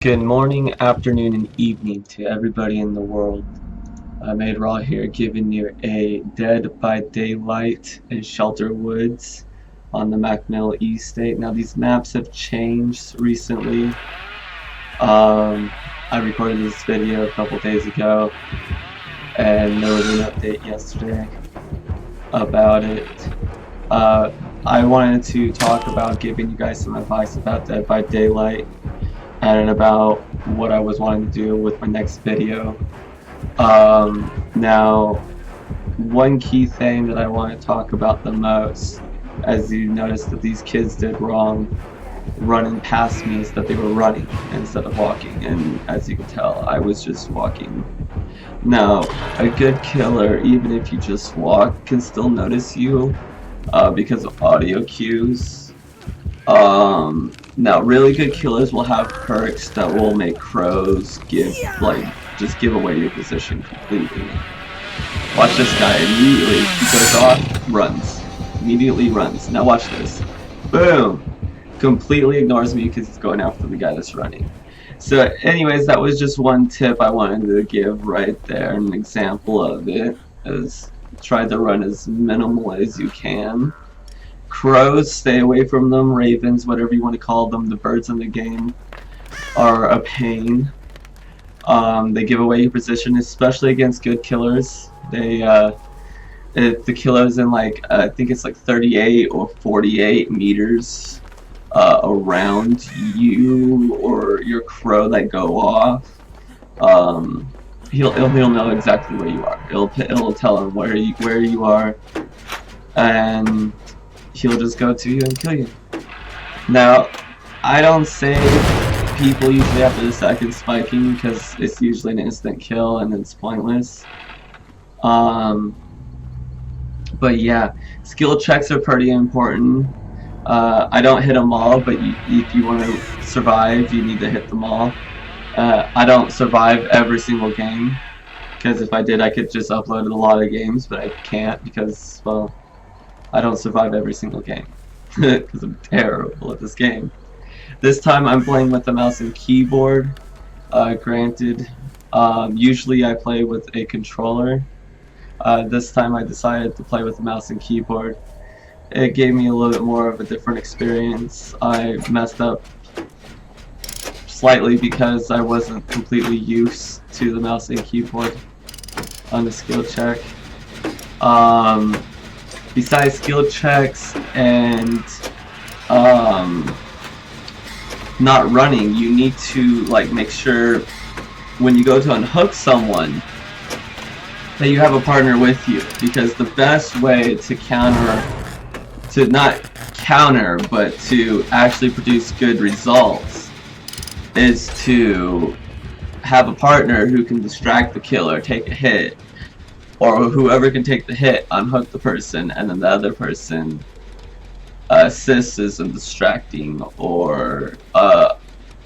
Good morning, afternoon, and evening to everybody in the world. MadeRaw here, giving you a Dead by Daylight in Shelter Woods on the Macmill Estate. Now these maps have changed recently. I recorded this video a couple days ago, and there was an update yesterday about it. I wanted to talk about giving you guys some advice about Dead by Daylight and about what I was wanting to do with my next video. Now, one key thing that I want to talk about the most, as you notice that these kids did wrong running past me, is that they were running instead of walking, and as you can tell, I was just walking. Now, a good killer, even if you just walk, can still notice you because of audio cues. Now really good killers will have perks that will make crows just give away your position completely. Watch this guy immediately, he goes off, runs. Immediately runs. Now watch this. Boom! Completely ignores me because he's going after the guy that's running. So anyways, that was just one tip I wanted to give right there. An example of it is try to run as minimal as you can. Crows, stay away from them. Ravens, whatever you want to call them, the birds in the game are a pain. They give away your position, especially against good killers. If the killer's in I think it's like 38 or 48 meters around you or your crow that go off, he'll know exactly where you are. It'll tell him where you are, and he'll just go to you and kill you. Now, I don't say people usually after the second spiking because it's usually an instant kill and it's pointless. But yeah, skill checks are pretty important. I don't hit them all, but if you want to survive, you need to hit them all. I don't survive every single game, because if I did, I could just upload a lot of games, but I can't because, well, I don't survive every single game because I'm terrible at this game. This time I'm playing with the mouse and keyboard. Granted, usually I play with a controller. This time I decided to play with the mouse and keyboard. It gave me a little bit more of a different experience. I messed up slightly because I wasn't completely used to the mouse and keyboard on the skill check. Besides skill checks and not running, you need to make sure when you go to unhook someone that you have a partner with you, because the best way to not counter but to actually produce good results is to have a partner who can distract the killer, take a hit, or whoever can take the hit, unhook the person, and then the other person assists in distracting or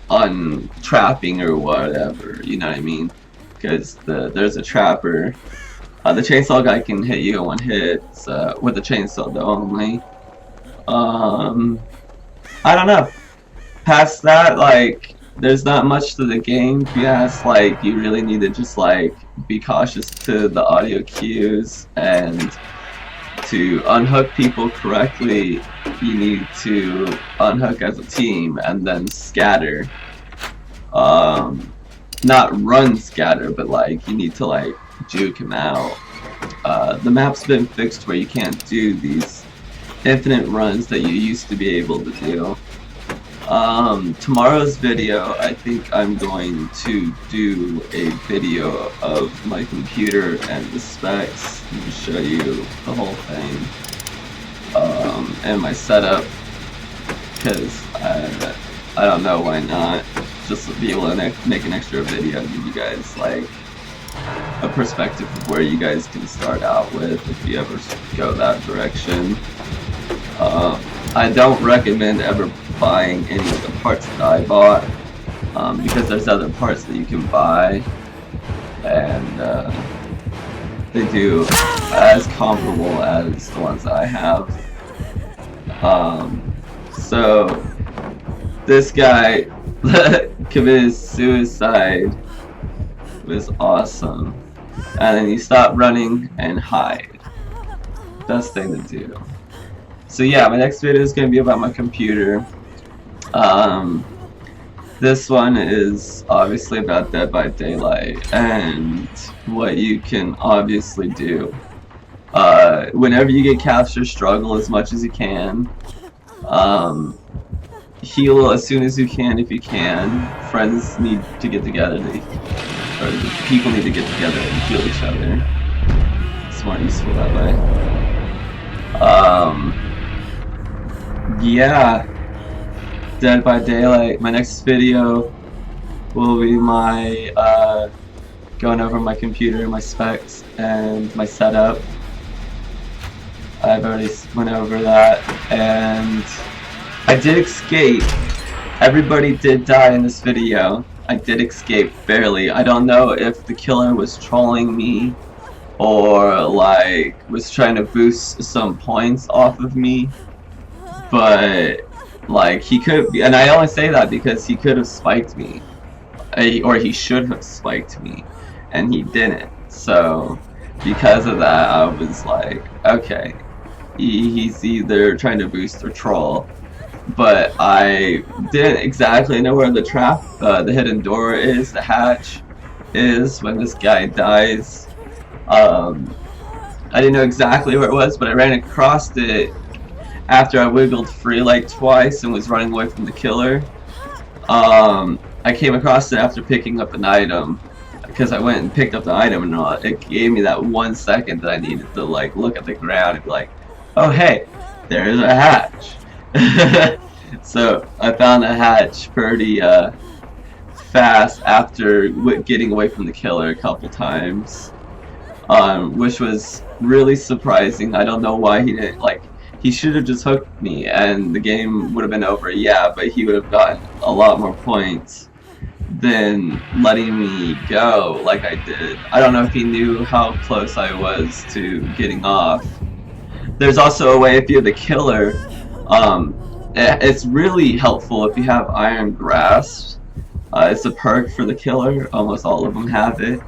untrapping or whatever, you know what I mean? Because there's a trapper. The chainsaw guy can hit you in one hit with the chainsaw though only. I don't know. Past that, there's not much to the game. Yes, you really need to just be cautious to the audio cues, and to unhook people correctly you need to unhook as a team and then scatter. Not run scatter, but you need to juke him out. The map's been fixed where you can't do these infinite runs that you used to be able to do. Tomorrow's video, I think I'm going to do a video of my computer and the specs and show you the whole thing, and my setup, because I don't know why not, just to be able to make an extra video and give you guys a perspective of where you guys can start out with if you ever go that direction. I don't recommend ever buying any of the parts that I bought, because there's other parts that you can buy, and they do as comparable as the ones that I have. So this guy committed suicide was awesome. And then you stop running and hide. Best thing to do. So yeah, my next video is going to be about my computer. This one is obviously about Dead by Daylight and what you can obviously do. Whenever you get captured, struggle as much as you can. Heal as soon as you can if you can. Friends need to get together, or people need to get together and heal each other. It's more useful that way. Yeah. Dead by Daylight. My next video will be my going over my computer, my specs, and my setup. I've already went over that, and I did escape. Everybody did die in this video. I did escape barely. I don't know if the killer was trolling me or like was trying to boost some points off of me, but like he could be, and I only say that because he could have spiked me, or he should have spiked me, and he didn't. So because of that, I was like, okay, he's either trying to boost or troll. But I didn't exactly know where the trap, the hidden door is, the hatch is when this guy dies. I didn't know exactly where it was, but I ran across it after I wiggled free like twice and was running away from the killer. I came across it after picking up an item, because I went and picked up the item and it gave me that 1 second that I needed to like look at the ground and be like, oh hey, there's a hatch. So I found a hatch pretty fast after getting away from the killer a couple times, which was really surprising. I don't know why he didn't, like, he should have just hooked me and the game would have been over, yeah, but he would have gotten a lot more points than letting me go like I did. I don't know if he knew how close I was to getting off. There's also a way, if you're the killer, it's really helpful if you have Iron Grasp. It's a perk for the killer. Almost all of them have it.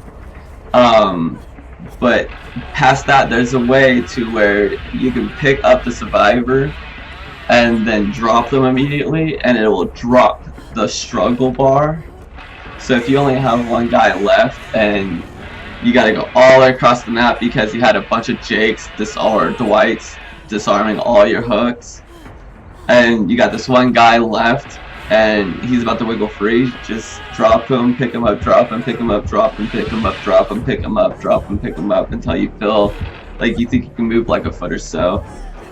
But past that, there's a way to where you can pick up the survivor and then drop them immediately, and it will drop the struggle bar. So if you only have one guy left and you gotta go all the way across the map because you had a bunch of Jakes or Dwights disarming all your hooks, and you got this one guy left and he's about to wiggle free, just drop him, pick him up, drop him, pick him up, drop him, pick him up, drop him, pick him up, drop him, pick him up until you feel like you think you can move like a foot or so,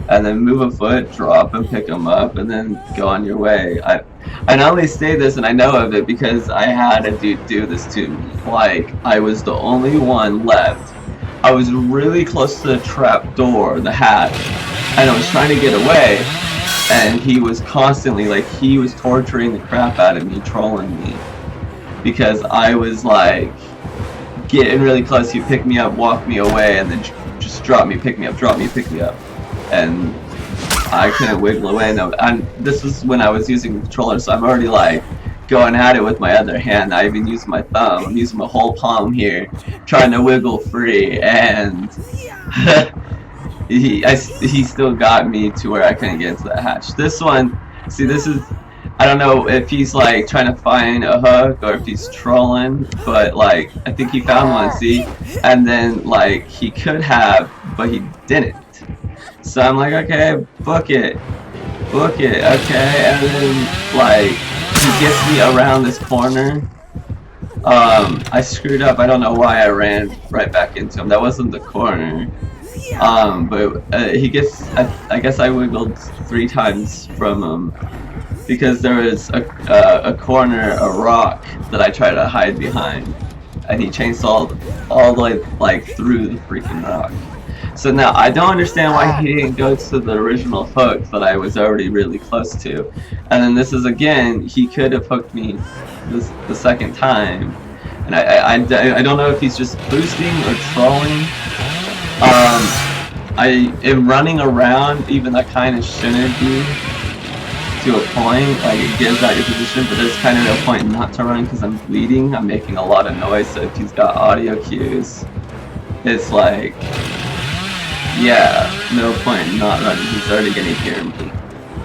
and then move a foot, drop him, pick him up, and then go on your way. I not only say this and I know of it because I had a dude do this to me. Like, I was the only one left. I was really close to the trap door, the hatch, and I was trying to get away, and he was constantly, like, he was torturing the crap out of me, trolling me, because I was like getting really close. He pick me up, walk me away, and then just drop me, pick me up, drop me, pick me up, and I couldn't wiggle away. No, and this was when I was using the controller, so I'm already like going at it with my other hand. I even used my thumb. I'm using my whole palm here, trying to wiggle free, and he still got me to where I couldn't get into that hatch. This one, see, this is, I don't know if he's like trying to find a hook or if he's trolling, but like I think he found one, see, and then like he could have, but he didn't. So I'm like, okay, book it, okay, and then like he gets me around this corner. I screwed up. I don't know why I ran right back into him. That wasn't the corner. But he gets, I guess I wiggled 3 times from him because there was a corner, a rock that I tried to hide behind, and he chainsawed all the way like through the freaking rock. So now I don't understand why he didn't go to the original hook that I was already really close to. And then this is again, he could have hooked me the second time, and I don't know if he's just boosting or trolling. I am running around, even I kind of shouldn't be. to a point, like it gives out your position, but there's kind of no point not to run because I'm bleeding. I'm making a lot of noise, so if he's got audio cues, it's like, yeah, no point not running. He's already gonna hear me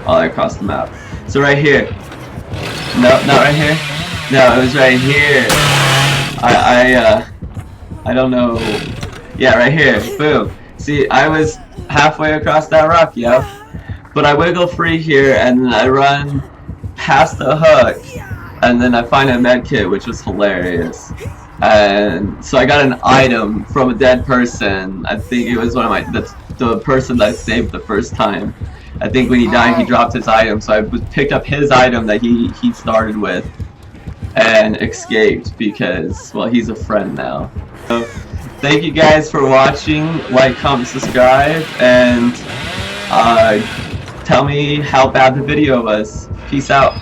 all across the map. So right here. No, not right here. No, it was right here. I don't know. Yeah, right here. Boom. See, I was halfway across that rock, yo. But I wiggle free here, and then I run past the hook, and then I find a medkit, which was hilarious. And so I got an item from a dead person. I think it was one of my, the person that I saved the first time. I think when he died, he dropped his item, so I picked up his item that he started with and escaped because, well, he's a friend now. So, thank you guys for watching. Like, comment, subscribe, and tell me how bad the video was. Peace out.